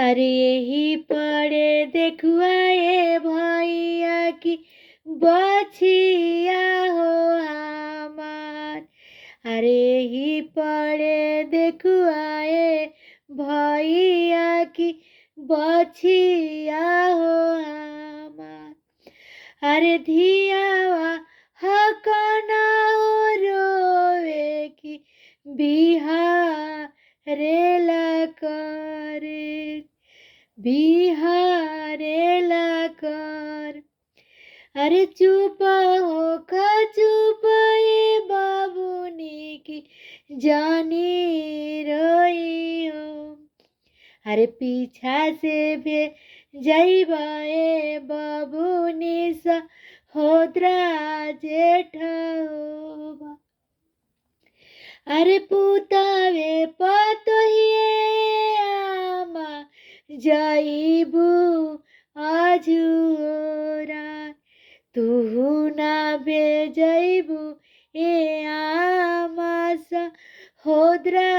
अरे यही पड़े देखुआए भैया की बछिया हो हमार। अरे यही पड़े देखुआए भैया की बछिया हो हमार। अरे धियावा हकना हो रोवे की बिहारेला करे बिहारेला कर। अरे चुप हो चुप ये बाबूनी की जानी रोई हो। अरे पीछा से भे जइबाए बाबूनी सा होद्रा जेठ होबा। अरे पुतावे पतोहिए आमा जाइबू आजुरा। तुहु ना भेजइबू ए आमा सा होद्रा